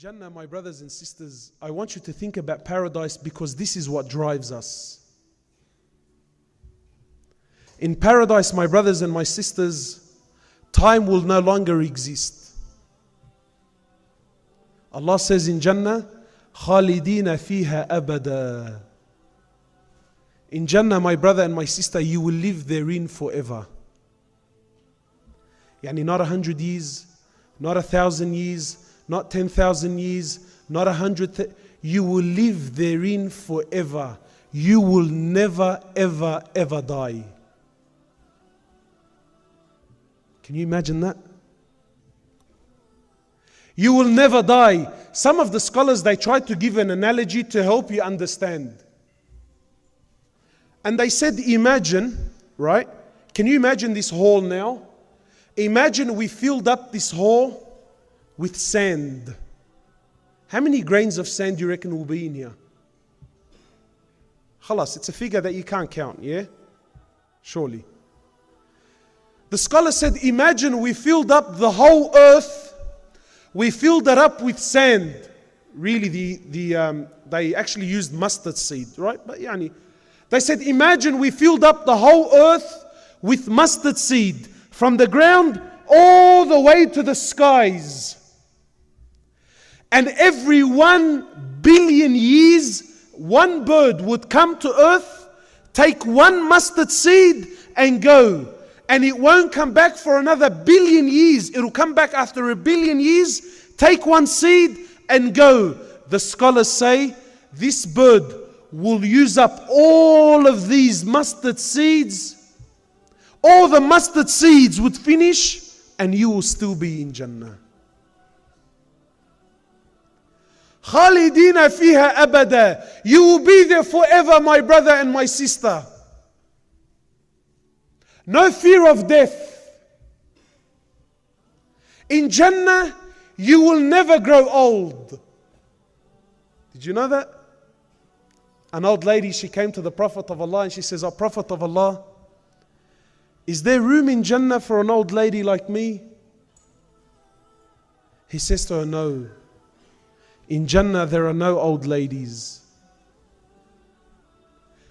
Jannah, my brothers and sisters, I want you to think about paradise because this is what drives us. In paradise, my brothers and my sisters, time will no longer exist. Allah says in Jannah, خَالِدِينَ فِيهَا أَبَدًا. In Jannah, my brother and my sister, you will live therein forever. Yani not 100 years, not 1,000 years, not 10,000 years, not 100. You will live therein forever. You will never, ever, ever die. Can you imagine that? You will never die. Some of the scholars, they try to give an analogy to help you understand. And they said, imagine, right? Can you imagine this hall now? Imagine we filled up this hall with sand. How many grains of sand do you reckon will be in here? Khalas, it's a figure that you can't count, yeah? Surely. The scholar said, imagine we filled up the whole earth, we filled it up with sand. Really, they actually used mustard seed, right? But yani, they said, imagine we filled up the whole earth with mustard seed from the ground all the way to the skies. And every 1 billion years, one bird would come to earth, take one mustard seed and go. And it won't come back for another 1 billion years. It will come back after 1 billion years, take one seed and go. The scholars say this bird will use up all of these mustard seeds. All the mustard seeds would finish and you will still be in Jannah. خَالِدِينَ فِيهَا أَبَدًا. You will be there forever, my brother and my sister. No fear of death. In Jannah, you will never grow old. Did you know that? An old lady, she came to the Prophet of Allah and she says, "Oh Prophet of Allah, is there room in Jannah for an old lady like me?" He says to her, "No. In Jannah there are no old ladies."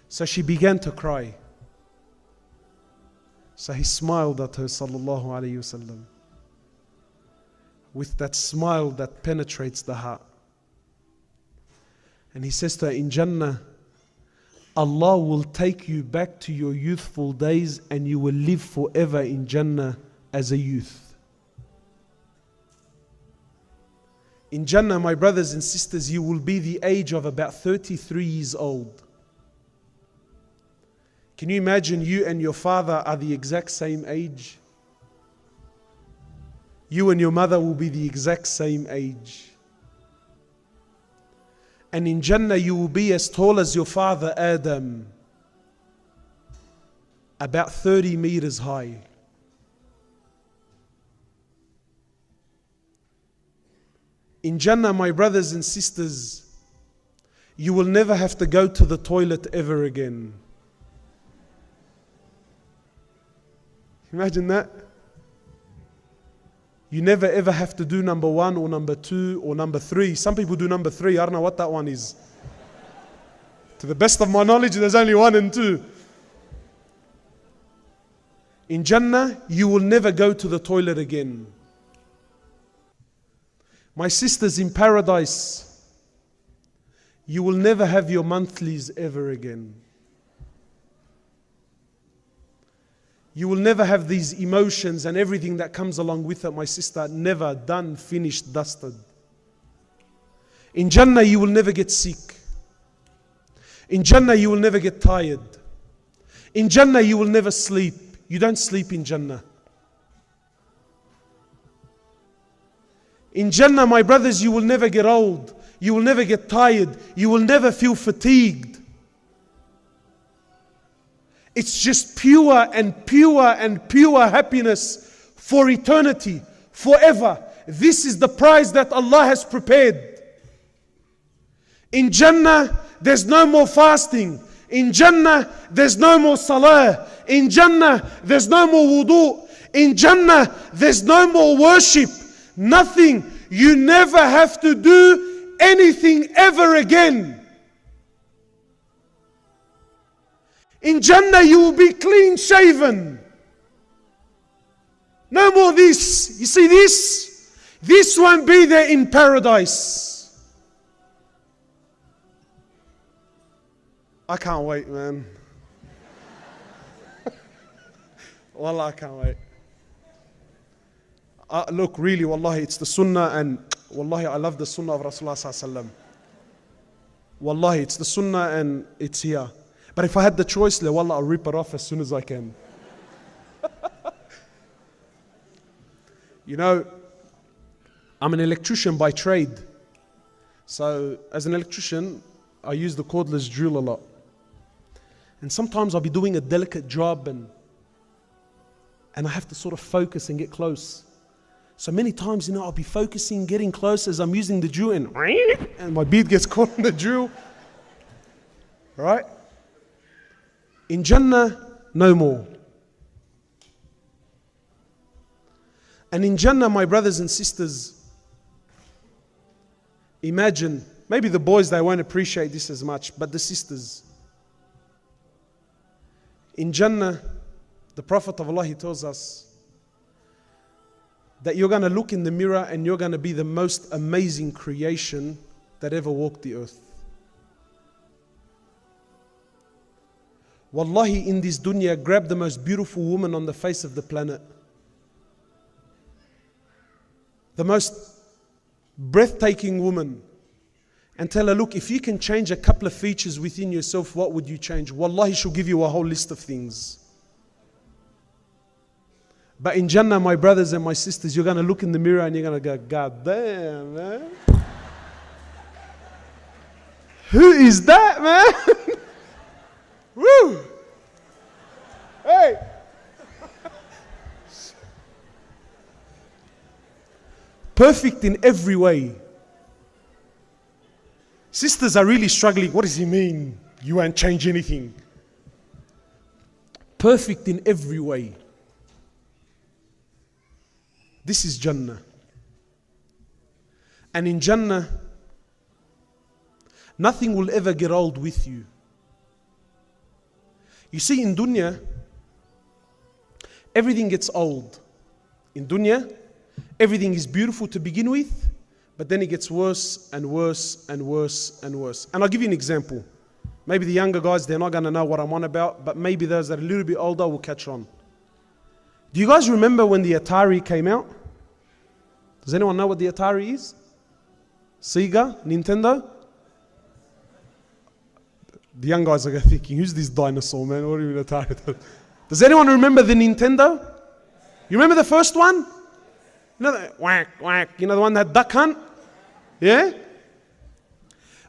So she began to cry. So he smiled at her, sallallahu alayhi wasallam, with that smile that penetrates the heart. And he says to her, in Jannah, Allah will take you back to your youthful days and you will live forever in Jannah as a youth. In Jannah, my brothers and sisters, you will be the age of about 33 years old. Can you imagine you and your father are the exact same age? You and your mother will be the exact same age. And in Jannah you will be as tall as your father Adam, about 30 meters high. In Jannah, my brothers and sisters, you will never have to go to the toilet ever again. Imagine that. You never ever have to do number 1 or number 2 or number 3. Some people do number 3. I don't know what that one is. To the best of my knowledge, there's only 1 and 2. In Jannah, you will never go to the toilet again. My sisters, in paradise, you will never have your monthlies ever again. You will never have these emotions and everything that comes along with it, my sister. Never. Done, finished, dusted. In Jannah, you will never get sick. In Jannah, you will never get tired. In Jannah, you will never sleep. You don't sleep in Jannah. In Jannah, my brothers, you will never get old. You will never get tired. You will never feel fatigued. It's just pure and pure and pure happiness for eternity, forever. This is the prize that Allah has prepared. In Jannah, there's no more fasting. In Jannah, there's no more salah. In Jannah, there's no more wudu. In Jannah, there's no more worship. Nothing. you never have to do anything ever again. In Jannah you will be clean shaven. No more this. You see this? This won't be there in paradise. I can't wait, man. Wallah, I can't wait. Look, really, wallahi, it's the sunnah, and wallahi, I love the sunnah of Rasulullah sallallahu alaihi wasallam. Wallahi, it's the sunnah and it's here. But if I had the choice, wallah, I'll rip it off as soon as I can. You know, I'm an electrician by trade. So as an electrician, I use the cordless drill a lot. And sometimes I'll be doing a delicate job and I have to sort of focus and get close. So many times, I'll be focusing, getting close as I'm using the drill and my bead gets caught in the drill. Right? In Jannah, no more. And in Jannah, my brothers and sisters, imagine, maybe the boys, they won't appreciate this as much, but the sisters. In Jannah, the Prophet of Allah, he tells us that you're going to look in the mirror and you're going to be the most amazing creation that ever walked the earth. Wallahi, in this dunya, grab the most beautiful woman on the face of the planet. The most breathtaking woman. And tell her, look, if you can change a couple of features within yourself, what would you change? Wallahi, she'll give you a whole list of things. But in Jannah, my brothers and my sisters, you're going to look in the mirror and you're going to go, God damn, man. Who is that, man? Woo! Hey! Perfect in every way. Sisters are really struggling. What does he mean? You won't change anything. Perfect in every way. This is Jannah. And in Jannah, nothing will ever get old with you. You see, in dunya, everything gets old. In dunya, everything is beautiful to begin with, but then it gets worse and worse and worse and worse. And I'll give you an example. Maybe the younger guys, they're not going to know what I'm on about, but maybe those that are a little bit older will catch on. Do you guys remember when the Atari came out? Does anyone know what the Atari is? Sega? Nintendo? The young guys are thinking, who's this dinosaur, man? What do you mean Atari? Does anyone remember the Nintendo? You remember the first one? You know, whack, whack. You know the one that duck hunt? Yeah?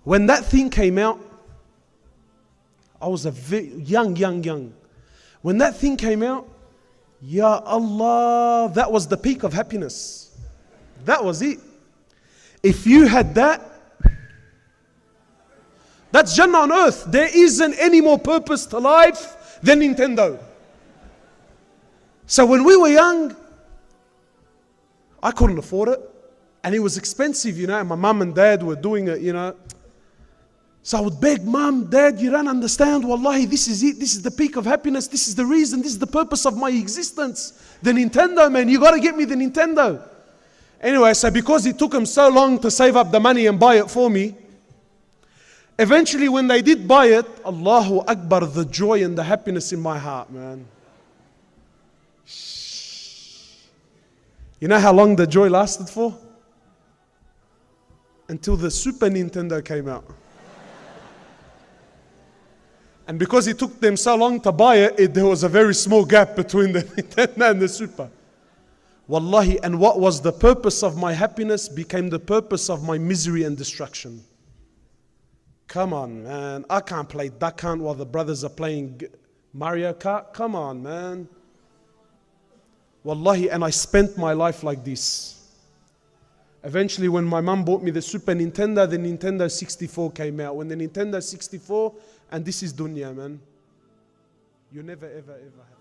When that thing came out, I was a young. When that thing came out, Ya Allah, that was the peak of happiness. That was it. If you had that, that's Jannah on earth. There isn't any more purpose to life than Nintendo. So when we were young, I couldn't afford it. And it was expensive, and my mum and dad were doing it, So I would beg, Mum, Dad, you don't understand. Wallahi, this is it. This is the peak of happiness. This is the reason. This is the purpose of my existence. The Nintendo, man. You got to get me the Nintendo. Anyway, so because it took them so long to save up the money and buy it for me, eventually when they did buy it, Allahu Akbar, the joy and the happiness in my heart, man. You know how long the joy lasted for? Until the Super Nintendo came out. And because it took them so long to buy it, there was a very small gap between the Nintendo and the Super. Wallahi, and what was the purpose of my happiness became the purpose of my misery and destruction. Come on, man. I can't play Duck Hunt while the brothers are playing Mario Kart. Come on, man. Wallahi, and I spent my life like this. Eventually, when my mum bought me the Super Nintendo, the Nintendo 64 came out. When the Nintendo 64, and this is dunya, man. You never, ever, ever have.